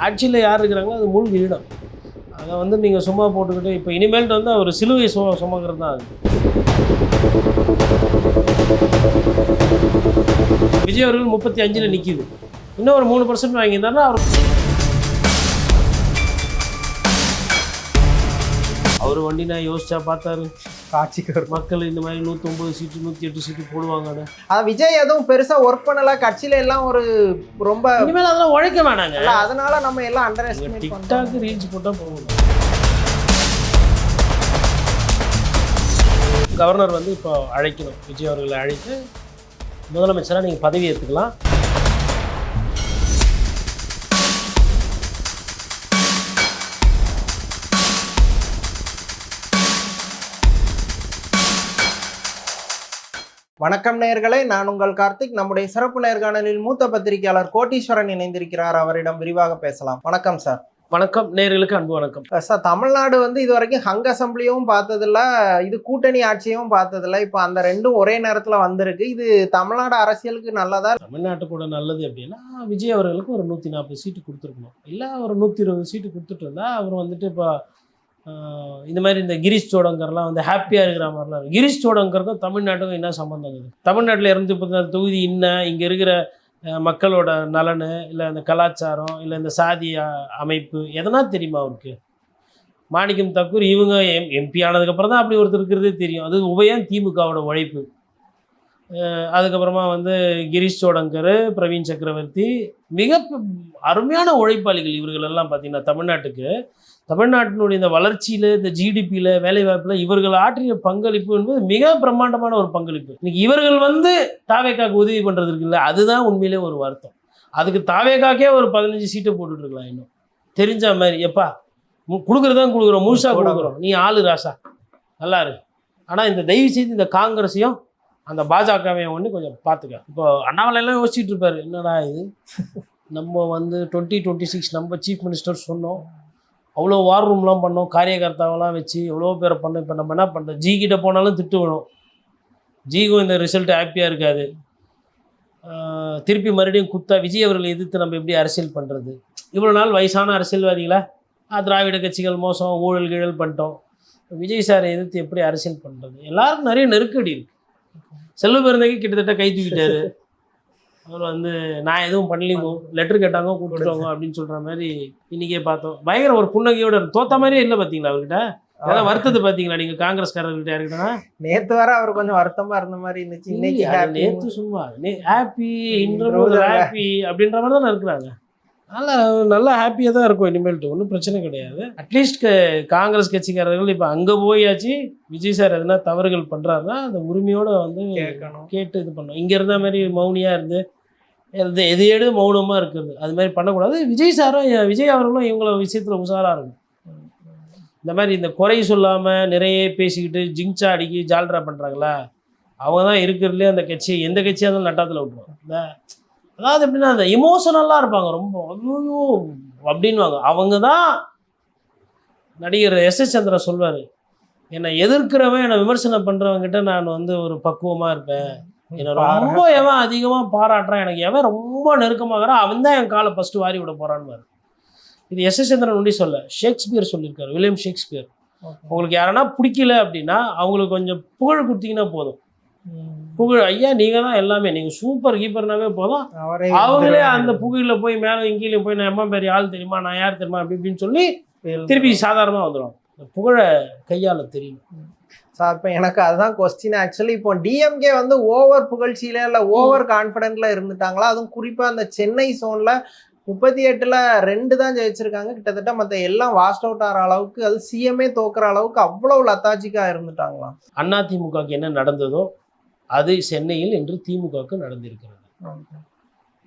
ஆட்சியில் யார் இருக்கிறாங்களோ அது மூழ்கி இடம். அதை வந்து நீங்கள் சும்மா போட்டுக்கிட்டு இப்போ இனிமேல்ட்டு வந்து அவர் சிலுவை சுமக்கிறது தான் அது. விஜய் அவர்கள் 35ல் நிற்கிது. இன்னும் ஒரு 3% வாங்கியிருந்தாருன்னா அவர் வண்டி நான் யோசிச்சா பார்த்தாரு, காட்சிக்கு மக்கள் இந்த மாதிரி 109 சீட்டு 108 சீட்டு போடுவாங்க. விஜய் எதுவும் பெருசா ஒர்க் பண்ணல, கட்சியில எல்லாம் ஒரு ரொம்ப இனிமேல் அதெல்லாம் உழைக்க வேணாங்க. அதனால நம்ம எல்லாம் அண்டர் எஸ்டிமேட் டிக்டாக் ரீல்ஸ் போட்டால் போகணும். கவர்னர் வந்து இப்போ அழைக்கணும், விஜய் அவர்களை அழைத்து முதலமைச்சராக நீங்கள் பதவி ஏற்றுக்கலாம். வணக்கம் நேயர்களே, நான் உங்கள் கார்த்திக். நம்முடைய சிறப்பு நேர்காணலில் மூத்த பத்திரிகையாளர் கோட்டீஸ்வரன் இணைந்திருக்கிறார். அவரிடம் விரிவாக பேசலாம். வணக்கம் சார். வணக்கம் நேயர்களுக்கு அன்பு வணக்கம். சார், தமிழ்நாடு வந்து இது வரைக்கும் ஹங் அசம்பிளியும் பார்த்ததில்ல, இது கூட்டணி ஆட்சியும் பார்த்ததில்ல. இப்போ அந்த ரெண்டும் ஒரே நேரத்தில் வந்திருக்கு. இது தமிழ்நாடு அரசியலுக்கு நல்லதா? தமிழ்நாட்டு கூட நல்லது அப்படின்னா விஜய் அவர்களுக்கு ஒரு 140 சீட்டு கொடுத்துருக்கணும், இல்லை ஒரு 120 சீட்டு கொடுத்துட்டு இருந்தா அவர் வந்துட்டு இப்போ இந்த மாதிரி இந்த கிரீஷ் சோடங்கர்லாம் வந்து ஹாப்பியாக இருக்கிற மாதிரிலாம் இருக்கும். கிரீஷ் சோடங்கருக்கும் தமிழ்நாட்டுக்கும் என்ன சம்மந்தம் இருக்குது? தமிழ்நாட்டில் 234 தொகுதி இங்கே இருக்கிற மக்களோட நலனு, இல்லை இந்த கலாச்சாரம், இல்லை இந்த சாதி அமைப்பு எதனா தெரியுமா அவருக்கு? மாணிக்கம் தாக்கூர் இவங்க எம்பி ஆனதுக்கப்புறம் தான் அப்படி ஒருத்தர் இருக்கிறதே தெரியும். அது உபயம் திமுகவோட உழைப்பு. அதுக்கப்புறமா வந்து கிரீஷ் சோடங்கர், பிரவீன் சக்கரவர்த்தி மிக அருமையான உழைப்பாளிகள். இவர்களெல்லாம் பார்த்திங்கன்னா தமிழ்நாட்டினுடைய இந்த வளர்ச்சியில், இந்த ஜிடிபியில், வேலைவாய்ப்பில் இவர்கள் ஆற்றிய பங்களிப்பு என்பது மிக பிரம்மாண்டமான ஒரு பங்களிப்பு. இன்னைக்கு இவர்கள் வந்து தாவேக்காக்கு உதவி பண்ணுறது இருக்குல்ல, அதுதான் உண்மையிலே ஒரு வருத்தம். அதுக்கு தாவேக்காக்கே ஒரு 15 சீட்டை போட்டுட்ருக்கலாம். இன்னும் தெரிஞ்ச மாதிரி எப்பா கொடுக்குறதான் கொடுக்குறோம், முழுசாக கொடுக்குறோம், நீ ஆளு ராசா நல்லா இருக்கு. ஆனால் இந்த தயவு செய்து இந்த காங்கிரஸையும் அந்த பாஜகவையும் ஒன்று கொஞ்சம் பார்த்துக்க. இப்போ அண்ணாமலையெல்லாம் யோசிச்சுட்டு இருப்பாரு, என்னடா இது நம்ம வந்து 2026 நம்ம சீஃப் மினிஸ்டர் சொன்னோம், அவ்வளோ வார் ரூம்லாம் பண்ணோம், காரியகர்த்தாவெல்லாம் வச்சு எவ்வளோ பேரை பண்ணோம். இப்போ நம்ம என்ன பண்ணுறோம்? ஜி கிட்ட போனாலும் திட்டு விடும், ஜிக்கும் இந்த ரிசல்ட் ஹாப்பியாக இருக்காது. திருப்பி மறுபடியும் குத்தா விஜய் அவர்களை எதிர்த்து நம்ம எப்படி அரசியல் பண்ணுறது? இவ்வளோ நாள் வயசான அரசியல்வாதிகளை திராவிட கட்சிகள் மோசம் ஊழல் கீழல் பண்ணிட்டோம், விஜய் சாரை எதிர்த்து எப்படி அரசியல் பண்ணுறது? எல்லாருக்கும் நிறைய நெருக்கடி இருக்குது. செல்வ பெருந்தகை கிட்டத்தட்ட கை தூக்கிட்டாரு. அவர் வந்து நான் எதுவும் பண்ணலிங்கோ, லெட்டர் கேட்டாங்க கூப்பிட்டுருவாங்க அப்படின்னு சொல்கிற மாதிரி இன்றைக்கே பார்த்தோம். பயங்கர ஒரு புன்னகையோட தோத்த மாதிரியே இல்லை பார்த்தீங்களா அவர்கிட்ட? ஏதாவது வருத்தத்தை பார்த்தீங்களா நீங்கள் காங்கிரஸ்காரர்கிட்ட யாருக்கிட்டனா? நேற்று வர அவர் கொஞ்சம் வருத்தமாக இருந்த மாதிரி இருந்துச்சு. இன்னைக்கு நேற்று சும்மா ஹாப்பி ஹாப்பி அப்படின்ற மாதிரி தானே இருக்கிறாங்க. நல்லா ஹாப்பியாக தான் இருக்கும். இனிமேல்ட்டு ஒன்றும் பிரச்சனை கிடையாது. அட்லீஸ்ட் காங்கிரஸ் கட்சிக்காரர்கள் இப்போ அங்கே போயாச்சு விஜய் சார் எதுனா தவறுகள் பண்ணுறாருன்னா அந்த உரிமையோடு வந்து கேட்டு இது பண்ணணும். இங்கே இருந்த மாதிரி மௌனியாக இருந்து எதையேடு மௌனமாக இருக்கிறது அது மாதிரி பண்ணக்கூடாது. விஜய் அவர்களும் இவங்கள விஷயத்தில் உஷாராக இருக்கும். இந்த மாதிரி இந்த குறை சொல்லாமல் நிறைய பேசிக்கிட்டு ஜிங்சா அடிக்கி ஜால்ரா பண்ணுறாங்களா, அவங்க தான் இருக்கிறதுலே அந்த கட்சி எந்த கட்சியாக இருந்தாலும் நட்டாத்தில் விட்டுருவாங்க. அதாவது எப்படின்னா அந்த எமோஷனலாக இருப்பாங்க, ரொம்ப ஐயோ அப்படின்வாங்க. அவங்க தான் நடிகர் எஸ்.எஸ். சந்திரன் சொல்வார், என்னை எதிர்க்கிறவன் என்னை விமர்சனம் பண்ணுறவங்கிட்ட நான் வந்து ஒரு பக்குவமாக இருப்பேன், என்னை ரொம்ப எவன் அதிகமாக பாராட்டுறான், எனக்கு எவன் ரொம்ப நெருக்கமாகறான் அவன் தான் என் காலை ஃபஸ்ட்டு வாரி விட போகிறான்னு. இது எஸ்.எஸ். சந்திரன் ஒண்டி சொல்ல, ஷேக்ஸ்பியர் சொல்லியிருக்காரு, வில்லியம் ஷேக்ஸ்பியர். உங்களுக்கு யாரனா பிடிக்கல அப்படின்னா அவங்களுக்கு கொஞ்சம் புகழ் கொடுத்தீங்கன்னா போதும். புகழ், ஐயா நீங்கள் தான் எல்லாமே, நீங்கள் சூப்பர் கீப்பர்னாவே போதும், அவங்களே அந்த புகழில் போய் மேலே இங்கேயும் போய் நான் எம்மா பெரிய ஆள் தெரியுமா, நான் யார் தெரியுமா அப்படி இப்படின்னு சொல்லி திருப்பி சாதாரணமாக வந்துடும். புகழை கையால் தெரியும் சார். இப்போ எனக்கு அதுதான் கொஸ்டின். ஆக்சுவலி இப்போ டிஎம்கே வந்து ஓவர் புகழ்ச்சியில இல்லை ஓவர் கான்ஃபிடென்ட்ல இருந்துட்டாங்களா? அதுவும் குறிப்பாக அந்த சென்னை சோனில் 38ல் 2 தான் ஜெயிச்சிருக்காங்க. கிட்டத்தட்ட மற்ற எல்லாம் வாஸ்ட் அவுட் ஆகிற அளவுக்கு, அது சிஎம்ஏ தோக்குற அளவுக்கு அவ்வளோ லத்தாஜிக்காக இருந்துட்டாங்களா? அதிமுகவுக்கு என்ன நடந்ததோ அது சென்னையில் இன்று திமுகவுக்கு நடந்திருக்கிறது.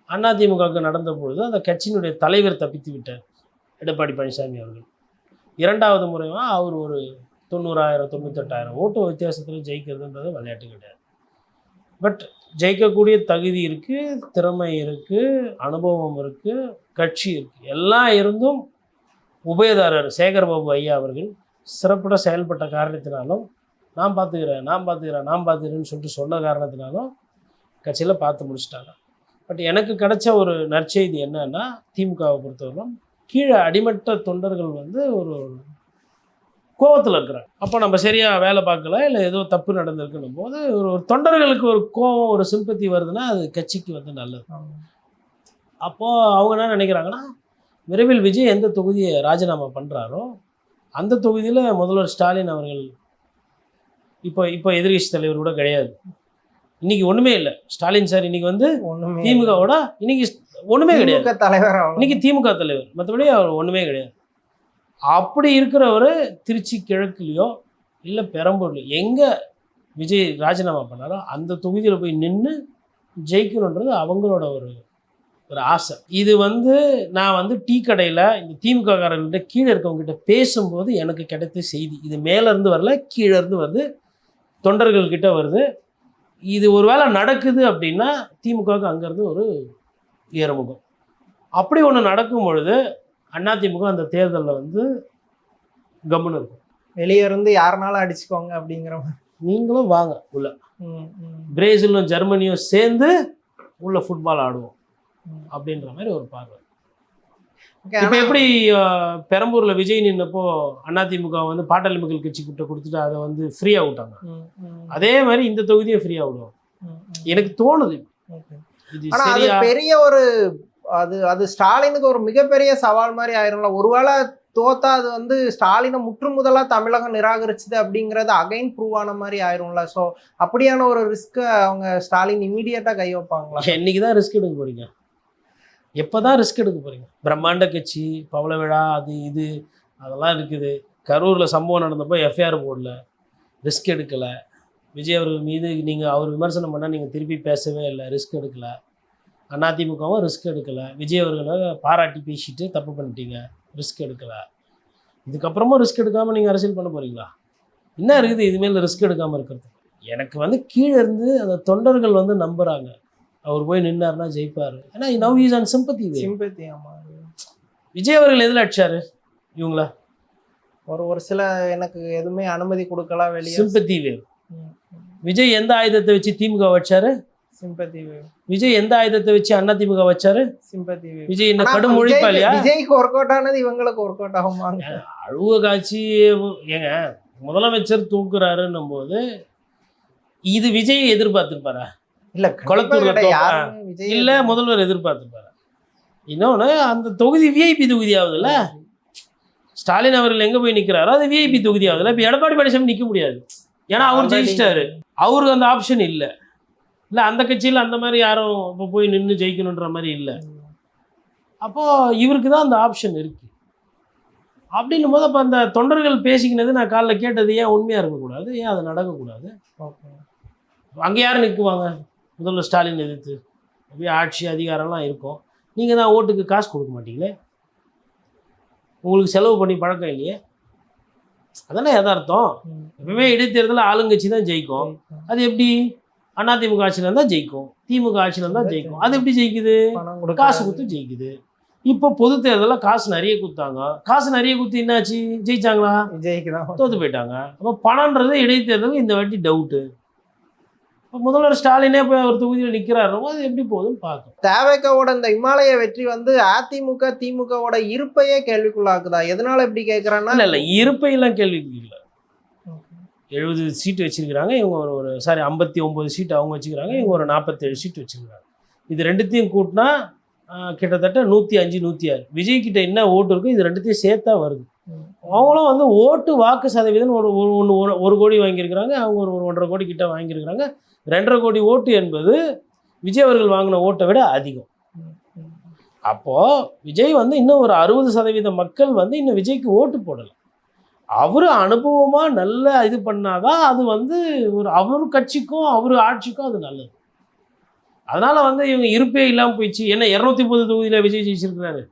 அதிமுகவுக்கு நடந்த பொழுது அந்த கட்சியினுடைய தலைவர் தப்பித்து விட்டார், எடப்பாடி பழனிசாமி அவர்கள். 2வது முறையாக அவர் ஒரு 90,000 98,000 ஓட்டு வித்தியாசத்தில் ஜெயிக்கிறதுன்றது விளையாட்டு கிடையாது. பட் ஜெயிக்கக்கூடிய தகுதி இருக்குது, திறமை இருக்குது, அனுபவம் இருக்குது, கட்சி இருக்குது, எல்லாம் இருந்தும் உபயதாரர் சேகர்பாபு ஐயா அவர்கள் சிறப்புட செயல்பட்ட காரணத்தினாலும் நான் பார்த்துக்கிறேன்னு சொல்லிட்டு சொன்ன காரணத்தினாலும் கட்சியில் பார்த்து முடிச்சிட்டாங்க. பட் எனக்கு கிடைச்ச ஒரு நற்செய்தி என்னன்னா, திமுகவை பொறுத்தவரைக்கும் கீழே அடிமட்ட தொண்டர்கள் வந்து ஒரு கோவத்தில் இருக்கிறாங்க. அப்போ நம்ம சரியாக வேலை பார்க்கல, இல்லை ஏதோ தப்பு நடந்திருக்குன்னும் போது ஒரு தொண்டர்களுக்கு ஒரு கோவம், ஒரு சிம்பத்தி வருதுன்னா அது கட்சிக்கு வந்து நல்லது. அப்போது அவங்க என்ன நினைக்கிறாங்கன்னா, விரைவில் விஜய் எந்த தொகுதியை ராஜினாமா பண்ணுறாரோ அந்த தொகுதியில் முதல்வர் ஸ்டாலின் அவர்கள் இப்போ எதிர்கட்சி தலைவர் கூட கிடையாது. இன்னைக்கு ஒன்றுமே இல்லை. ஸ்டாலின் சார் இன்னைக்கு வந்து திமுகவோட இன்னைக்கு ஒன்றுமே கிடையாது. தலைவர் இன்னைக்கு திமுக தலைவர், மற்றபடி அவர் ஒன்றுமே கிடையாது. அப்படி இருக்கிறவர் திருச்சி கிழக்குலையோ இல்லை பெரம்பூர்லையோ எங்கே விஜய் ராஜினாமா பண்ணாரோ அந்த தொகுதியில் போய் நின்று ஜெயிக்கணுன்றது அவங்களோட ஒரு ஆசை. இது வந்து நான் வந்து டீ கடையில் இந்த திமுக காரர்கிட்ட கீழே இருக்கவங்ககிட்ட பேசும்போது எனக்கு கிடைத்த செய்தி. இது மேலேருந்து வரல, கீழே இருந்து வருது, தொண்டர்கள்கிட்ட வருது. இது ஒரு வேளை நடக்குது அப்படின்னா திமுகவுக்கு அங்கேருந்து ஒரு ஏறுமுகம். அப்படி ஒன்று நடக்கும் பொழுது அதிமுக அந்த தேர்தலில் வந்து கம்முன்னு இருக்கும். வெளியே இருந்து யாருனாலும் அடிச்சுக்கோங்க அப்படிங்கிற மாதிரி. நீங்களும் வாங்க உள்ள, பிரேசிலும் ஜெர்மனியும் சேர்ந்து உள்ள ஃபுட்பால் ஆடுவோம் அப்படின்ற மாதிரி ஒரு பார்வை. இப்போ எப்படி பெரம்பூர்ல விஜய் நின்னப்போ அதிமுக வந்து பாட்டாளி மக்கள் கட்சி கிட்ட கொடுத்துட்டு அதை வந்து ஃப்ரீயா விட்டாங்க, அதே மாதிரி இந்த தொகுதியை ஃப்ரீயா விடுவோம் எனக்கு தோணுது. இது பெரிய ஒரு அது ஸ்டாலினுக்கு ஒரு மிகப்பெரிய சவால் மாதிரி ஆயிரும்ல. ஒருவேளை தோத்தா அது வந்து ஸ்டாலினை முற்றுமுதலா தமிழகம் நிராகரிச்சுது அப்படிங்கறது அகைன் ப்ரூவ் ஆன மாதிரி ஆயிரும்ல. ஸோ அப்படியான ஒரு ரிஸ்க் அவங்க ஸ்டாலின் இமீடியட்டா கை வைப்பாங்களா? என்னைக்குதான் ரிஸ்க் எடுக்க போறீங்க? எப்போதான் ரிஸ்க் எடுக்க போறீங்க? பிரம்மாண்ட கட்சி, பவள விழா, அது இது அதெல்லாம் இருக்குது. கரூரில் சம்பவம் நடந்தப்போ எஃப்ஐஆர் போடல, ரிஸ்க் எடுக்கலை. விஜய் அவர்கள் மீது நீங்கள் அவர் விமர்சனம் பண்ணால் நீங்கள் திருப்பி பேசவே இல்லை, ரிஸ்க் எடுக்கலை. அதிமுகவும் ரிஸ்க் எடுக்கலை. விஜய் அவர்களை பாராட்டி பேசிட்டு தப்பு பண்ணிட்டீங்க, ரிஸ்க் எடுக்கலை. இதுக்கப்புறமும் ரிஸ்க் எடுக்காமல் நீங்கள் அரசியல் பண்ண போகிறீங்களா? என்ன இருக்குது இதுமாரி ரிஸ்க் எடுக்காமல் இருக்கிறது? எனக்கு வந்து கீழே இருந்து அந்த தொண்டர்கள் வந்து நம்புகிறாங்க, அவர் போய் நின்னார்னா ஜெயிப்பார். ஏன்னா now is on sympathy. Vijay அவர்கள் எதில் அடிச்சாரு இவங்கள? ஒரு சில எனக்கு எதுவுமே அனுமதி கொடுக்கல, வெளியே சிம்பத்தி வேவ். விஜய் எந்த ஆயுதத்தை வச்சு திமுக வச்சாரு? Sympathy wave. விஜய் எந்த ஆயுதத்தை வச்சு அதிமுக வச்சாரு? Sympathy wave. விஜய் என்ன கடும் ஒழிப்பாளியா? விஜய்க்கு ஒர்க் அவுட் ஆனது இவங்களுக்கு ஒர்க் அவுட் ஆகுமாங்க? அழுவ காட்சி ஏங்க, முதலமைச்சர் தூக்குறாருன்னும் போது இது விஜய் எதிர்பார்த்துருப்பாரா? இல்ல கொளத்தூர்ல இல்ல முதல்வர் எதிர்பார்த்துப்பாரு. இன்னொன்னு அந்த தொகுதி விஐபி தொகுதி ஆகுதுல்ல. ஸ்டாலின் அவர்கள் எங்க போய் நிக்கிறாரோ அது விஐபி தொகுதி ஆகுதுல்ல. இப்ப எடப்பாடி பழனிசாமி நிக்க முடியாது, ஏன்னா அவர் ஜெயிச்சிட்டாரு. அவருக்கு அந்த ஆப்ஷன் இல்ல. இல்ல அந்த கட்சியில அந்த மாதிரி யாரும் இப்போ போய் நின்று ஜெயிக்கணுன்ற மாதிரி இல்லை. அப்போ இவருக்கு தான் அந்த ஆப்ஷன் இருக்கு. அப்படின்னும் போது அப்போ அந்த தொண்டர்கள் பேசிக்கினது நான் காலைல கேட்டது ஏன் உண்மையா இருக்கக்கூடாது, ஏன் அது நடக்கக்கூடாது? அங்கே யாரும் நிற்குவாங்க முதல்ல ஸ்டாலின் எதிர்த்து? அப்படியே ஆட்சி அதிகாரம்லாம் இருக்கும், நீங்கள் தான் ஓட்டுக்கு காசு கொடுக்க மாட்டீங்களே, உங்களுக்கு செலவு பண்ணி பழக்கம் இல்லையே. அதானே யதார்த்தம். எப்பவுமே இடைத்தேர்தலில் ஆளுங்கட்சி தான் ஜெயிக்கும். அது எப்படி? அதிமுக ஆட்சியில் இருந்தால் ஜெயிக்கும், திமுக ஆட்சியில் இருந்தால் ஜெயிக்கும். அது எப்படி ஜெயிக்குது? காசு கொடுத்து ஜெயிக்குது. இப்போ பொது தேர்தலில் காசு நிறைய கொடுத்தாங்க, காசு நிறைய கொடுத்து என்னாச்சு? ஜெயிச்சாங்களா? தோத்து போயிட்டாங்க. அப்போ பணம்ன்றது இடைத்தேர்தல் இந்த வாட்டி டவுட்டு. முதல்வர் ஸ்டாலினே போய் அவர் தொகுதியில் நிற்கிறாரோ அது எப்படி போகுதுன்னு பார்க்கும். தேவைக்கோட இந்த இமாலய வெற்றி வந்து அதிமுக திமுகவோட இருப்பையே கேள்விக்குள்ளாக்குதா? எதனால எப்படி கேட்குறான்னா, இல்லை இருப்பையெல்லாம் கேள்விக்கு இல்லை. 70 சீட்டு வச்சிருக்கிறாங்க இவங்க, ஒரு 59 சீட்டு அவங்க வச்சுக்கிறாங்க, இவங்க ஒரு 47 சீட்டு வச்சுருக்காங்க. இது ரெண்டுத்தையும் கூட்டினா கிட்டத்தட்ட 105 106. விஜய் கிட்ட என்ன ஓட்டு இருக்கும் இது ரெண்டுத்தையும் சேர்த்தா வருது. அவங்களும் வந்து ஓட்டு வாக்கு சதவீதம் ஒரு கோடி வாங்கியிருக்கிறாங்க, அவங்க ஒரு 1.5 கோடி கிட்ட வாங்கியிருக்கிறாங்க. 2.5 கோடி ஓட்டு என்பது விஜய் அவர்கள் வாங்கின ஓட்டை விட அதிகம். அப்போது விஜய் வந்து இன்னும் ஒரு 60% மக்கள் வந்து இன்னும் விஜய்க்கு ஓட்டு போடலை. அவர் அனுபவமாக நல்லா இது பண்ணாதான் அது வந்து ஒரு அவர் கட்சிக்கும் அவர் ஆட்சிக்கும் அது நல்லது. அதனால் வந்து இவங்க இருப்பே இல்லாமல் போயிடுச்சு. என்ன 230 தொகுதியில் விஜய் ஜெயிச்சிருக்கிறாரு?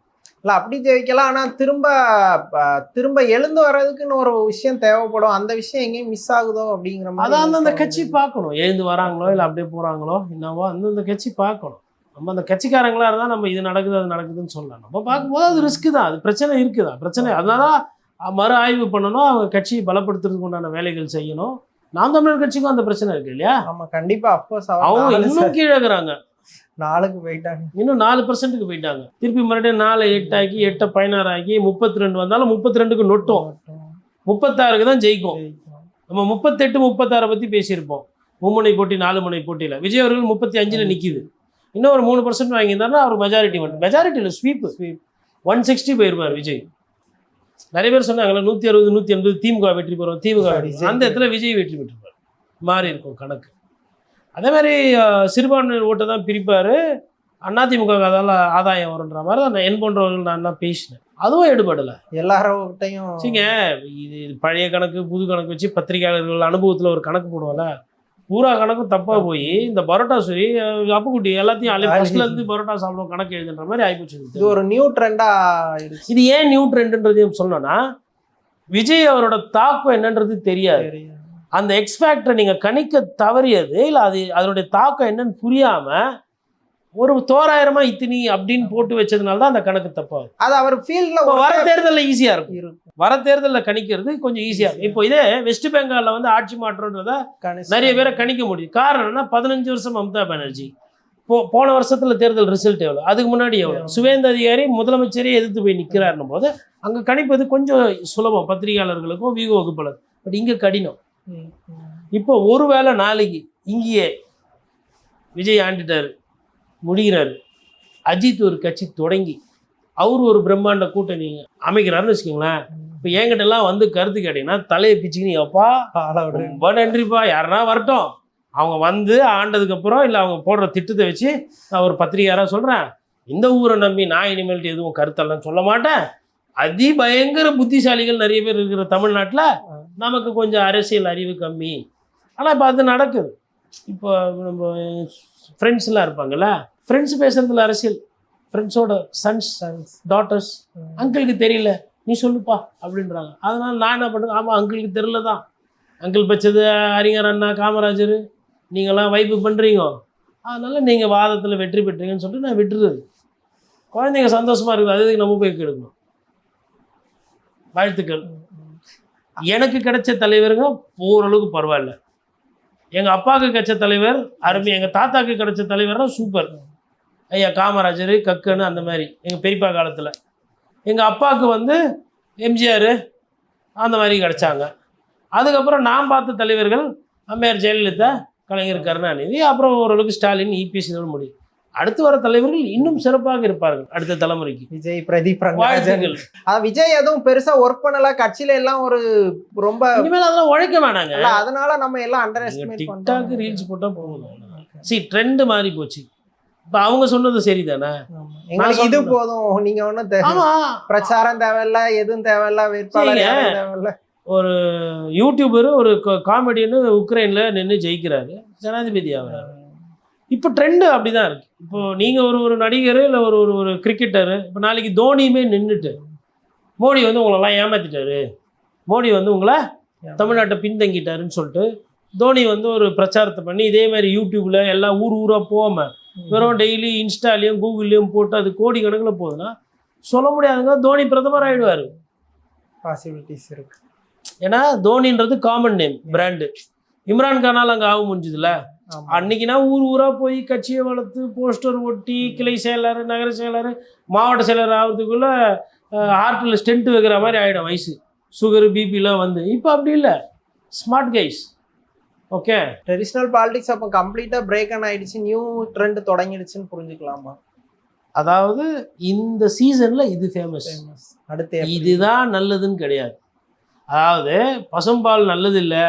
இல்லை அப்படி ஜெயிக்கலாம், ஆனால் திரும்ப எழுந்து வர்றதுக்குன்னு ஒரு விஷயம் தேவைப்படும். அந்த விஷயம் எங்கேயும் மிஸ் ஆகுதோ அப்படிங்கிற மாதிரி. அதான் அந்தந்த கட்சி பார்க்கணும், எழுந்து வராங்களோ இல்லை அப்படியே போகிறாங்களோ என்னவோ அந்தந்த கட்சி பார்க்கணும். நம்ம அந்த கட்சிக்காரங்களாக இருந்தால் நம்ம இது நடக்குது அது நடக்குதுன்னு சொல்லலாம். நம்ம பார்க்கும்போது அது ரிஸ்க்கு தான், அது பிரச்சனை இருக்குதா, பிரச்சனை. அதனால மறு ஆய்வு பண்ணணும், அவங்க கட்சியை பலப்படுத்துறதுக்கு உண்டான வேலைகள் செய்யணும். நாம் தமிழர் கட்சிக்கும் அந்த பிரச்சனை இருக்கு இல்லையா? ஆமாம் கண்டிப்பாக. அப்போ அவங்க இன்னும் கீழே இருக்கிறாங்க. 4க்கு போயிட்டாங்க. இன்னும் 4%க்கு போயிட்டாங்க. திருப்பி மறுபடியும் 4 8 ஆக்கி 8 16 ஆக்கி 32 வந்தாலும் 32க்கு நொட்டும், 36க்கு தான் ஜெயிக்கும். நம்ம 38 36 பற்றி பேசியிருப்போம். மும்முனை போட்டி 4 முனை போட்டியில் விஜய் அவர்கள் 35ல் நிற்கிது. இன்னும் ஒரு 3% வாங்கியிருந்தாருன்னா அவர் மெஜாரிட்டியில் ஸ்வீப்பு 160 போயிருப்பார் விஜய். நிறைய பேர் சொன்னாங்களே 160 180 திமுக வெற்றி பெறும், திமுக அந்த இடத்துல விஜய் வெற்றி பெற்றிருப்பார். மாறி இருக்கும் கணக்கு. அதே மாதிரி சிறுபான்மையினர் ஓட்டை தான் பிரிப்பார். அதிமுக அதால் ஆதாயம் வருன்ற மாதிரி தான் என் போன்றவர்கள் நான் பேசினேன். அதுவும் எடுபடலை. எல்லாரோட்டையும் சரிங்க, இது பழைய கணக்கு புது கணக்கு வச்சு பத்திரிகையாளர்கள் அனுபவத்தில் ஒரு கணக்கு போடுவோம்ல, பூரா கணக்கும் தப்பாக போய் இந்த பரோட்டா சரி அப்புக்குட்டி எல்லாத்தையும் ஃபர்ஸ்ட்லேருந்து பரோட்டா சாப்பிடுவோம் கணக்கு எழுதுன்ற மாதிரி ஆகிப்போச்சு. இது ஒரு நியூ ட்ரெண்டாக. இது ஏன் நியூ ட்ரெண்டுன்றதையும் சொல்லணும்னா, விஜய் அவரோட தாக்கம் என்னன்றது தெரியாது. அந்த எக்ஸ்பேக்டரை நீங்கள் கணிக்க தவறியது இல்லை, அதனுடைய தாக்கம் என்னன்னு புரியாமல் ஒரு தோராயிரமா இத்தினி அப்படின்னு போட்டு வச்சதுனால தான் அந்த கணக்கு தப்பாகும். அது அவர் ஃபீல்டில் வர தேர்தலில் ஈஸியாக இருக்கும். வர தேர்தலில் கணிக்கிறது கொஞ்சம் ஈஸியாக இருக்கும். இப்போ இதே வெஸ்ட் பெங்காலில் வந்து ஆட்சி மாற்றம்ன்றத நிறைய பேரை கணிக்க முடியும். காரணம் என்ன, 15 வருஷம் மம்தா பானர்ஜி, போன வருஷத்தில் தேர்தல் ரிசல்ட் எவ்வளோ, அதுக்கு முன்னாடி எவ்வளோ, சுவேந்த அதிகாரி முதலமைச்சரே எதிர்த்து போய் நிற்கிறாருன்னும் போது அங்கே கணிப்பது கொஞ்சம் சுலபம் பத்திரிகையாளர்களுக்கும் வீக வகுப்பாளர். பட் இங்கே கடினம். இப்போ ஒருவேளை நாளைக்கு இங்கேயே விஜய் ஆண்டுட்டார் முடிகிறாரு, அஜித் ஒரு கட்சி தொடங்கி அவர் ஒரு பிரம்மாண்ட கூட்டணி அமைக்கிறாருன்னு வச்சுக்கோங்களேன். இப்போ என்கிட்டலாம் வந்து கருத்து கேட்டீங்கன்னா தலையை பிச்சுக்கினீங்க, அப்பா ரொம்ப நன்றிப்பா, யாருன்னா வரட்டும், அவங்க வந்து ஆண்டதுக்கப்புறம் இல்லை அவங்க போடுற திட்டத்தை வச்சு நான் ஒரு பத்திரிகையாராக சொல்கிறேன், இந்த ஊரை நம்பி நான் இனிமேல்ட்டு எதுவும் கருத்தெல்லாம் சொல்ல மாட்டேன். அதிபயங்கர புத்திசாலிகள் நிறைய பேர் இருக்கிற தமிழ்நாட்டில் நமக்கு கொஞ்சம் அரசியல் அறிவு கம்மி. ஆனால் இப்போ அது நடக்குது. இப்போ நம்ம ஃப்ரெண்ட்ஸ்லாம் இருப்பாங்கள்ல, ஃப்ரெண்ட்ஸ் பேசுறதுல அரசியல், ஃப்ரெண்ட்ஸோட சன்ஸ் டாட்டர்ஸ், அங்கிளுக்கு தெரியல நீ சொல்லுப்பா அப்படின்றாங்க. அதனால் நான் என்ன பண்ணுறது, ஆமாம் அங்கிளுக்கு தெரியல தான், அங்கிள் பச்சது அறிஞர் அண்ணா காமராஜர், நீங்களாம் வைப்பு பண்ணுறீங்க, அதனால் நீங்கள் வாதத்தில் வெற்றி பெற்றீங்கன்னு சொல்லிட்டு நான் விட்டுருது. குழந்தைங்க சந்தோஷமாக இருக்குது, அதுக்கு நம்ம போய் கெடுக்கணும். வாழ்த்துக்கள். எனக்கு கிடைச்ச தலைவருங்க ஓரளவுக்கு பரவாயில்ல. எங்கள் அப்பாவுக்கு கிடைச்ச தலைவர் அருமை, எங்கள் தாத்தாவுக்கு கிடைச்ச தலைவர்னா சூப்பர், ஐயா காமராஜர் கக்கன்னு அந்த மாதிரி எங்கள் பெரியப்பா காலத்தில். எங்கள் அப்பாவுக்கு வந்து எம்ஜிஆர் அந்த மாதிரி கிடச்சாங்க. அதுக்கப்புறம் நான் பார்த்த தலைவர்கள் அம்மையார் ஜெயலலிதா, கலைஞர் கருணாநிதி, அப்புறம் ஓரளவுக்கு ஸ்டாலின், இபிஎஸ் இதோட முடியும். அடுத்து வர தலைவர்கள் இன்னும் சிறப்பாக இருப்பார்கள் அடுத்த தலைமுறைக்கு. விஜய், பிரதீப், வாழ்த்துக்கள். விஜய் எதுவும் பெருசா ஒர்க் பண்ணல கட்சியில, எல்லாம் ஒரு ரொம்ப இனிமேல் அதெல்லாம் உழைக்க வேணாங்க. அதனால நம்ம எல்லாம் அண்டர் எஸ்டிமேட் டிக்டாக் ரீல்ஸ் போட்டா போதும். ட்ரெண்ட் மாறி போச்சு. இப்போ அவங்க சொன்னது சரிதானே, இது போதும், நீங்க ஒன்றும் பிரச்சாரம் தேவையில்ல, எதுவும் தேவையில்ல, வேட்பாளர் தேவையில்ல. ஒரு யூடியூபர் ஒரு காமெடியன்னு உக்ரைனில் நின்று ஜெயிக்கிறாரு, ஜனாதிபதி ஆகிறாரு. இப்போ ட்ரெண்டு அப்படி தான் இருக்குது. இப்போது நீங்கள் ஒரு நடிகர் இல்லை ஒரு கிரிக்கெட்டரு, இப்போ நாளைக்கு தோனியுமே நின்றுட்டு மோடி வந்து உங்களெல்லாம் ஏமாற்றிட்டாரு, மோடி வந்து உங்களை தமிழ்நாட்டை பின்தங்கிட்டாருன்னு சொல்லிட்டு தோனி வந்து ஒரு பிரச்சாரத்தை பண்ணி இதே மாதிரி யூடியூப்பில் எல்லாம் ஊராக போகாமல் வெறும் டெய்லி இன்ஸ்டாலையும் கூகுள்லேயும் போட்டு அது கோடி கணக்கில் போகுதுன்னா சொல்ல முடியாதுங்க, தோனி பிரதமர் ஆகிடுவார். பாசிபிலிட்டிஸ் இருக்குது. ஏன்னா தோனின்றது காமன் நேம், பிராண்டு. இம்ரான்கானால் அங்கே ஆக முடிஞ்சதில்ல. அன்னைக்குனா ஊராக போய் கட்சியை வளர்த்து போஸ்டர் ஒட்டி கிளை செயலர், நகர செயலர், மாவட்ட செயலர் ஆகிறதுக்குள்ளே ஹார்ட்டில் ஸ்டென்ட் வைக்கிற மாதிரி ஆகிடும் வயசு, சுகரு பிபிலாம் வந்து. இப்போ அப்படி இல்லை, smart guys. Okay, traditional politics அப்போ கம்ப்ளீட்டாக பிரேக் ஆன் ஆகிடுச்சு, நியூ ட்ரெண்ட் தொடங்கிடுச்சுன்னு புரிஞ்சுக்கலாமா? அதாவது இந்த சீசனில் இது ஃபேமஸ், அடுத்து இதுதான் நல்லதுன்னு கிடையாது. அதாவது பசும்பால் நல்லது இல்லை,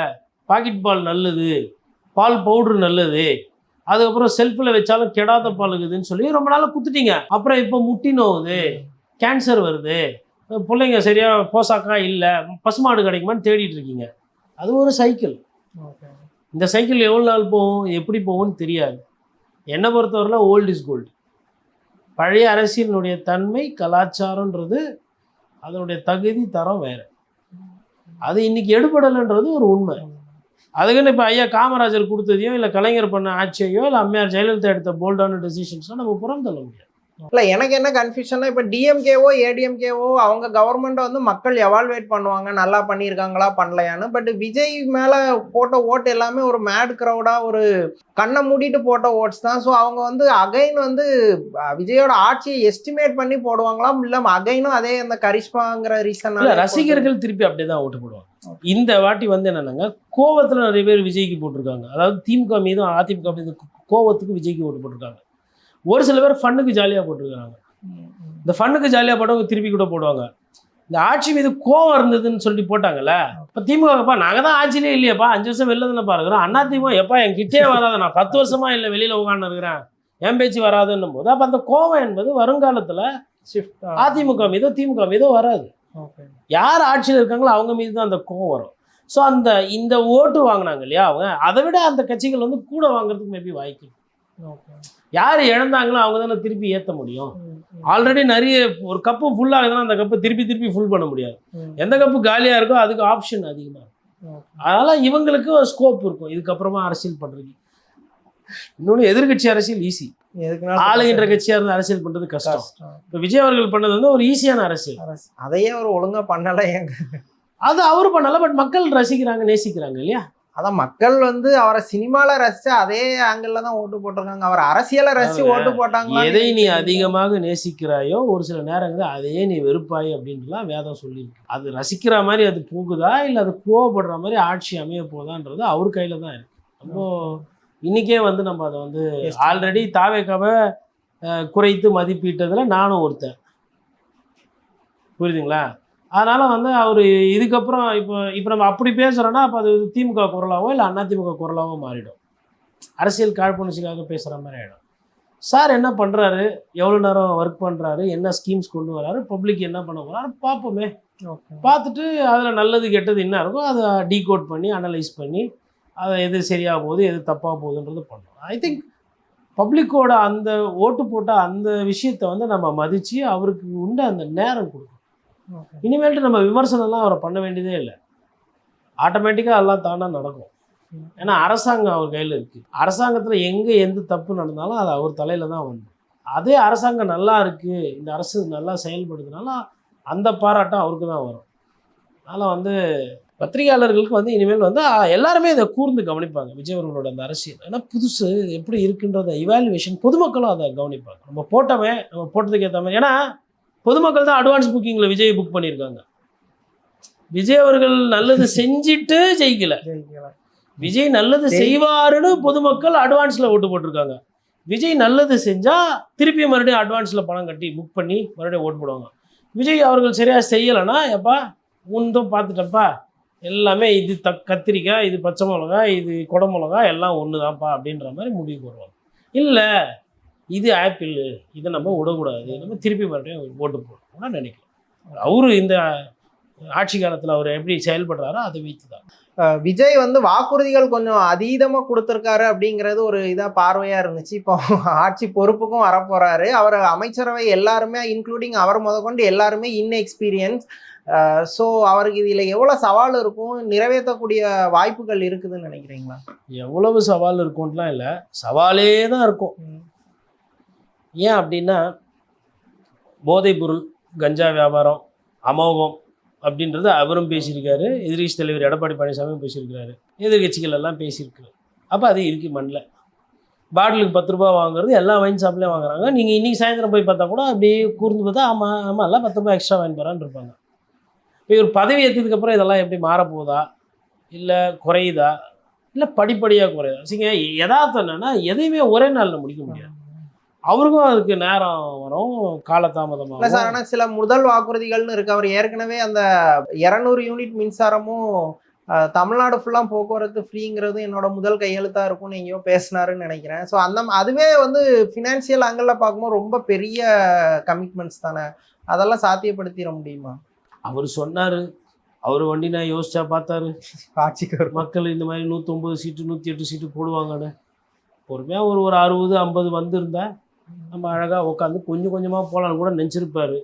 பாக்கெட் பால் நல்லது, பால் பவுட்ரு நல்லது, அதுக்கப்புறம் செல்ஃபில் வச்சாலும் கெடாத பால் இருக்குதுன்னு சொல்லி ரொம்ப நாளாக குத்துட்டீங்க. அப்புறம் இப்போ முட்டி நோவுது, கேன்சர் வருது, பிள்ளைங்க சரியாக போசாக்கா இல்லை, பசுமாடு கிடைக்குமான்னு தேடிட்டு இருக்கீங்க. அது ஒரு சைக்கிள். இந்த சைக்கிள் எவ்வளோ நாள் போகும், எப்படி போகும்னு தெரியாது. என்னை பொறுத்தவரையில் ஓல்ட் இஸ் கோல்டு. பழைய அரசியலினுடைய தன்மை, கலாச்சாரன்றது அதனுடைய தகுதி தரம் வேறு. அது இன்றைக்கி எடுபடலைன்றது ஒரு உண்மை. அதுக்குன்னு இப்போ ஐயா காமராஜர் கொடுத்ததையோ இல்லை கலைஞர் பண்ண ஆட்சியையோ இல்லை அம்மையார் ஜெயலலிதா எடுத்த போல்டான டெசிஷன்ஸோ நம்ம புறம் தள்ள முடியாது. இல்ல எனக்கு என்ன கன்ஃபியூஷன்னா இப்ப டிஎம்கேவோ ஏடிஎம்கேவோ அவங்க கவர்மெண்ட் வந்து மக்கள் எவால்வேட் பண்ணுவாங்க நல்லா பண்ணியிருக்காங்களா பண்ணலையான்னு. பட் விஜய் மேல போட்ட ஓட்டு எல்லாமே ஒரு மேட் கிரௌடா ஒரு கண்ணை மூடிட்டு போட்ட ஓட்ஸ் தான். ஸோ அவங்க வந்து அகைன் வந்து விஜயோட ஆட்சியை எஸ்டிமேட் பண்ணி போடுவாங்களாம், இல்ல அகைனும் அதே அந்த கரிஷ்மாங்கிற ரீசன் ரசிகர்கள் திருப்பி அப்படியே தான் ஓட்டு போடுவாங்க. இந்த வாட்டி வந்து என்னன்னாங்க, கோவத்துல நிறைய பேர் விஜய்க்கு போட்டிருக்காங்க. அதாவது திமுக மீதும் அதிமுக மீது கோவத்துக்கு விஜய்க்கு ஓட்டு போட்டிருக்காங்க. ஒரு சில பேர் ஃபண்ணுக்கு ஜாலியாக போட்டிருக்காங்க. இந்த ஃபண்ணுக்கு ஜாலியாக போட்டவங்க திருப்பி கூட போடுவாங்க. இந்த ஆட்சி மீது கோவம் இருந்ததுன்னு சொல்லி போட்டாங்கல்ல, இப்போ திமுகப்பா நாங்கள் தான் ஆட்சியிலே இல்லையாப்பா, 5 வருஷம் வெளில தானே பாருக்கிறோம், அண்ணா திமுக எப்பா என் கிட்டே வராது, நான் 10 வருஷமா இல்லை வெளியில் உட்காந்து இருக்கிறேன், என் பேச்சு வராதுன்னும் போது அப்போ அந்த கோவம் என்பது வருங்காலத்தில் அதிமுக மீதோ திமுக மீதோ வராது. யார் ஆட்சியில் இருக்காங்களோ அவங்க மீது தான் அந்த கோவம் வரும். ஸோ இந்த ஓட்டு வாங்கினாங்க இல்லையா அவங்க, அதை விட அந்த கட்சிகள் வந்து கூட வாங்குறதுக்கு மேபி வாய்க்கு. யார் இழந்தாங்களோ அவங்க தானே திருப்பி ஏற்ற முடியும். ஆல்ரெடி நிறைய ஒரு கப்பு ஃபுல் ஆகுதுன்னா அந்த கப்பை திருப்பி ஃபுல் பண்ண முடியாது. எந்த கப்பு காலியாக இருக்கோ அதுக்கு ஆப்ஷன் அதிகமாக இருக்கும். அதனால் இவங்களுக்கு ஸ்கோப் இருக்கும் இதுக்கப்புறமா அரசியல் பண்ணுறதுக்கு. இன்னொன்று எதிர்கட்சி அரசியல் ஈஸி, ஆளுகின்ற கட்சியாக இருந்து அரசியல் பண்ணுறது கஷ்டம். இப்போ விஜய் அவர்கள் பண்ணது வந்து ஒரு ஈஸியான அரசியல். அதையே அவர் ஒழுங்காக பண்ணலை, அது அவர் பண்ணல. பட் மக்கள் ரசிக்கிறாங்க, நேசிக்கிறாங்க இல்லையா. அதான் மக்கள் வந்து அவரை சினிமால ரசிச்சா அதே ஆங்கிள் தான் ஓட்டு போட்டிருக்காங்க. அவர் அரசியலை ரசிச்சு ஓட்டு போட்டாங்க. எதை நீ அதிகமாக நேசிக்கிறாயோ ஒரு சில நேரங்களில் அதையே நீ வெறுப்பாய் அப்படின்ட்டுலாம் வேதம் சொல்லியிருக்கு. அது ரசிக்கிற மாதிரி அது போகுதா இல்லை அது கோவப்படுற மாதிரி ஆட்சி அமைய போதான்றது அவர் கையில் தான் இருக்கு. அப்போ இன்னைக்கே வந்து நம்ம அதை வந்து ஆல்ரெடி தாவேக்காவை குறைத்து மதிப்பிட்டதில் நானும் ஒருத்தன், புரியுதுங்களா. அதனால் வந்து அவர் இதுக்கப்புறம் இப்போ நம்ம அப்படி பேசுகிறோன்னா அப்போ அது திமுக குரலாவோ இல்லை அதிமுக குரலாவோ மாறிடும். அரசியல் காழ்ப்புணர்ச்சிக்காக பேசுகிற மாதிரி ஆகிடும். சார் என்ன பண்ணுறாரு, எவ்வளோ நேரம் ஒர்க் பண்ணுறாரு, என்ன ஸ்கீம்ஸ் கொண்டு வராரு, பப்ளிக் என்ன பண்ண போகிறாரு பார்ப்போமே. பார்த்துட்டு அதில் நல்லது கெட்டது என்ன இருக்கோ அதை டீகோட் பண்ணி அனலைஸ் பண்ணி அதை எது சரியாக போகுது எது தப்பாக போகுதுன்றது பண்ணணும். ஐ திங்க் பப்ளிக்கோட அந்த ஓட்டு போட்ட அந்த விஷயத்தை வந்து நம்ம மதித்து அவருக்கு உண்டு அந்த நேரம் கொடுக்கணும். இனிமேல்ட்டு நம்ம விமர்சனம்லாம் அவரை பண்ண வேண்டியதே இல்லை, ஆட்டோமேட்டிக்காக எல்லாம் தானாக நடக்கும். ஏன்னா அரசாங்கம் அவர் கையில் இருக்குது. அரசாங்கத்தில் எங்கே எந்த தப்பு நடந்தாலும் அது அவர் தலையில் தான் வந்து. அதே அரசாங்கம் நல்லா இருக்குது, இந்த அரசு நல்லா செயல்படுறதுனால அந்த பாராட்டம் அவருக்கு தான் வரும். அதனால் வந்து பத்திரிகையாளர்களுக்கு வந்து இனிமேல் வந்து எல்லாருமே இதை கூர்ந்து கவனிப்பாங்க விஜய் அவர்களோட அந்த அரசியல். ஏன்னா புதுசு எப்படி இருக்குன்றத இவாலுவேஷன் பொதுமக்களும் அதை கவனிப்பாங்க. நம்ம போட்டதுக்கு ஏற்ற மாதிரி. ஏன்னா பொதுமக்கள் தான் அட்வான்ஸ் புக்கிங்கில் விஜய் புக் பண்ணியிருக்காங்க. விஜய் அவர்கள் நல்லது செஞ்சுட்டு ஜெயிக்கல, விஜய் நல்லது செய்வாருன்னு பொதுமக்கள் அட்வான்ஸில் ஓட்டு போட்டிருக்காங்க. விஜய் நல்லது செஞ்சால் திருப்பி மறுபடியும் அட்வான்ஸில் பணம் கட்டி புக் பண்ணி மறுபடியும் ஓட்டு போடுவாங்க. விஜய் அவர்கள் சரியாக செய்யலைன்னா எப்பா உண்டும் பார்த்துட்டப்பா எல்லாமே இது கத்திரிக்காய், இது பச்சை மிளகா, இது குடை மிளகா எல்லாம் ஒன்று தான்ப்பா அப்படின்ற மாதிரி முடிவுக்கு வருவாங்க. இல்லை இது ஆப்பிள், இதை நம்ம விடக்கூடாது, நம்ம திருப்பி மறுபடியும் ஓட்டு போடணும்னு நினைக்கிறோம். அவரு இந்த ஆட்சி காலத்தில் அவர் எப்படி செயல்படுறாரோ அதை வைத்து தான். விஜய் வந்து வாக்குறுதிகள் கொஞ்சம் அதீதமாக கொடுத்துருக்காரு அப்படிங்கிறது ஒரு இதாக பார்வையாக இருந்துச்சு. இப்போ ஆட்சி பொறுப்புக்கும் வரப்போறாரு. அவர் அமைச்சரவை எல்லாருமே இன்க்ளூடிங் அவர் முதற்கொண்டு எல்லாருமே இன்எக்ஸ்பீரியன்ஸ். ஸோ அவருக்கு இதில் எவ்வளோ சவால் இருக்கும், நிறைவேற்றக்கூடிய வாய்ப்புகள் இருக்குதுன்னு நினைக்கிறீங்களா? எவ்வளவு சவால் இருக்கும்லாம் இல்லை, சவாலே தான் இருக்கும். ஏன் அப்படின்னா போதைப்பொருள், கஞ்சா வியாபாரம் அமோகம் அப்படின்றது அவரும் பேசியிருக்காரு, எதிர்கட்சி தலைவர் எடப்பாடி பழனிசாமியும் பேசியிருக்கிறாரு, எதிர்கட்சிகள் எல்லாம் பேசியிருக்காரு. அப்போ அது இருக்குது மண்ணில். பாட்டிலுக்கு 10 ரூபா வாங்குறது எல்லா வைன் ஷாப்லேயும் வாங்குறாங்க. நீங்கள் இன்றைக்கி சாயந்தரம் போய் பார்த்தா கூட அப்படியே கூர்ந்து பார்த்தா ஆமாம் எல்லாம் 10 ரூபா எக்ஸ்ட்ரா வாங்கி போகிறான்னு இருப்பாங்க. இப்போ ஒரு பதவி ஏற்றதுக்கப்புறம் இதெல்லாம் எப்படி மாறப்போகுதா, இல்லை குறையுதா, இல்லை படிப்படியாக குறையுதா? சரிங்க, யதார்த்தம் என்னென்னா எதையுமே ஒரே நாளில் முடிக்க முடியாது. அவருக்கும் அதுக்கு நேரம் வரும், காலதாமதமாக. இல்லை சார், ஆனால் சில முதல் வாக்குறுதிகள்னு இருக்கு. அவர் ஏற்கனவே அந்த 200 யூனிட் மின்சாரமும் தமிழ்நாடு ஃபுல்லாக போக்குவரத்து ஃப்ரீங்கிறது என்னோட முதல் கையெழுத்தாக இருக்கும்னு எங்கேயோ பேசினாருன்னு நினைக்கிறேன். ஸோ அதுவே வந்து ஃபினான்ஷியல் ஆங்கிளில் பார்க்கும்போது ரொம்ப பெரிய கமிட்மெண்ட்ஸ் தானே. அதெல்லாம் சாத்தியப்படுத்திட முடியுமா? அவர் சொன்னார், அவர் வண்டி நான் யோசிச்சா பார்த்தாரு, ஆட்சிக்கு மக்கள் இந்த மாதிரி 109 சீட்டு 108 சீட்டு போடுவாங்கன்னு. பொறுமையாக ஒரு 60-50 வந்திருந்தா நம்ம அழகாக உட்காந்து கொஞ்சம் கொஞ்சமாக போகலான்னு கூட நினச்சிருப்பார்.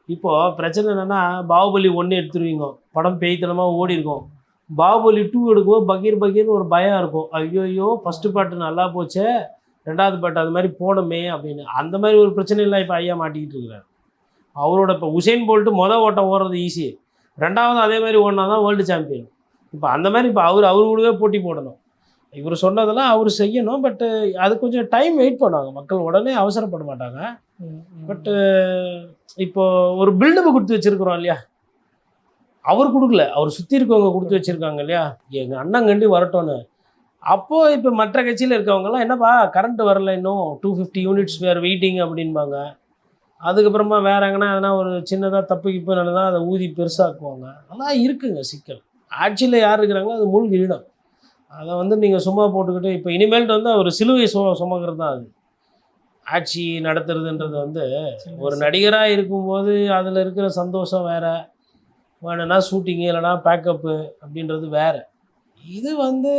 இப்போது பிரச்சனை என்னென்னா, பாகுபலி 1 எடுத்துருவீங்க, படம் பேய்த்தனமாக ஓடி இருக்கும். பாகுபலி 2 எடுக்கும்போது பகீர்னு ஒரு பயம் இருக்கும். ஐயோ ஃபஸ்ட்டு பாட்டு நல்லா போச்சே, 2வது பாட்டு அது மாதிரி போனோமே அப்படின்னு. அந்த மாதிரி ஒரு பிரச்சனையெல்லாம் இப்போ ஐயா மாட்டிக்கிட்டு இருக்கிறார். அவரோட இப்போ உசேன் போல்ட்டு ஓட்டம் ஓடுறது ஈஸி, 2வது அதே மாதிரி ஓடினா தான் வேர்ல்டு சாம்பியன். இப்போ அந்த மாதிரி இப்போ அவர் கூடவே போட்டி போடணும். இவர் சொன்னதெல்லாம் அவர் செய்யணும். பட்டு அது கொஞ்சம் டைம் வெயிட் பண்ணுவாங்க மக்கள், உடனே அவசரப்பட மாட்டாங்க. பட்டு இப்போ ஒரு பில்டப் கொடுத்து வச்சிருக்கிறோம் இல்லையா, அவர் கொடுக்கல, அவர் சுற்றி இருக்கவங்க கொடுத்து வச்சுருக்காங்க இல்லையா, எங்கள் அண்ணன் கண்டி வரட்டோன்னு. அப்போது இப்போ மற்ற கட்சியில் இருக்கவங்கலாம் என்னப்பா கரண்ட் வரல, இன்னும் 250 யூனிட்ஸ் வேறு வெயிட்டிங் அப்படின்பாங்க. அதுக்கப்புறமா வேறு எங்கன்னா எதனா ஒரு சின்னதாக தப்பு கிப்பு நடந்தால் அதை ஊதி பெருசாக்குவாங்க. அதெல்லாம் இருக்குங்க சிக்கல். ஆட்சியில் யார் இருக்கிறாங்களோ அது முழு கிரீடம். அதை வந்து நீங்கள் சும்மா போட்டுக்கிட்டு இப்போ இனிமேல்ட்டு வந்து அவர் சிலுவை சுமக்கிறது தான் அது. ஆட்சி நடத்துறதுன்றது வந்து ஒரு நடிகராக இருக்கும்போது அதில் இருக்கிற சந்தோஷம் வேறு, வேணும்னா ஷூட்டிங்கு இல்லைனா பேக்கப்பு அப்படின்றது வேறு. இது வந்து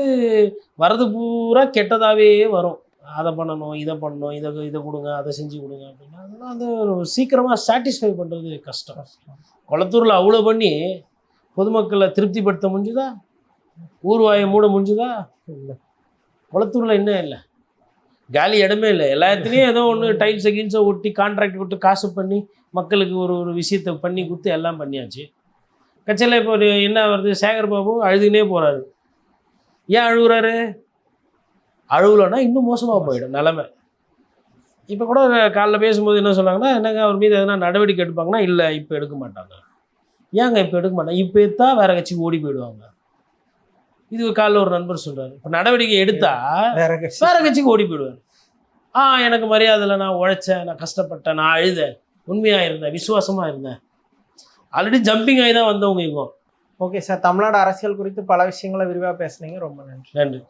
வரது பூரா கெட்டதாகவே வரும். அதை பண்ணணும், இதை பண்ணணும், இதை கொடுங்க, அதை செஞ்சு கொடுங்க அப்படின்னா அதெல்லாம் வந்து ஒரு சீக்கிரமாக சாட்டிஸ்ஃபை பண்ணுறது கஷ்டம். குளத்தூரில் அவ்வளோ பண்ணி பொதுமக்களை திருப்திப்படுத்த முடிஞ்சுதா? ஊர்வாயை மூட முடிஞ்சுதா? இல்லை. குளத்தூரில் இன்னும் இல்லை, காலி இடமே இல்லை. எல்லா இடத்துலையும் ஏதோ ஒன்று டைல்ஸை கீல்ஸை ஒட்டி கான்ட்ராக்ட் விட்டு காசு பண்ணி மக்களுக்கு ஒரு விஷயத்தை பண்ணி கொடுத்து எல்லாம் பண்ணியாச்சு. கட்சியில் இப்போ ஒரு என்ன வருது, சேகர் பாபு அழுதுனே போகிறாரு. ஏன் அழுகுறாரு? அழுகலைன்னா இன்னும் மோசமாக போயிடும் நிலமை. இப்போ கூட காலைல பேசும்போது என்ன சொன்னாங்கன்னா, என்னங்க அவர் மீது எதனா நடவடிக்கை எடுப்பாங்கன்னா, இல்லை இப்போ எடுக்க மாட்டாங்க. ஏங்க இப்போ எடுக்க மாட்டாங்க? இப்போ எடுத்தால் வேறு கட்சிக்கு ஓடி போயிடுவாங்க. இது காலைல ஒரு நண்பர் சொல்கிறார், இப்போ நடவடிக்கை எடுத்தால் வேறு கட்சிக்கு ஓடி போயிடுவார். எனக்கு மரியாதை இல்லை, நான் உழைச்சேன், நான் கஷ்டப்பட்டேன், நான் அழுதேன், உண்மையாக இருந்தேன், விசுவாசமாக இருந்தேன், ஆல்ரெடி ஜம்பிங் ஆகி தான் வந்தவங்க இப்போ. ஓகே சார், தமிழ்நாடு அரசியல் குறித்து பல விஷயங்களை விரிவாக பேசுனீங்க, ரொம்ப நன்றி. நன்றி.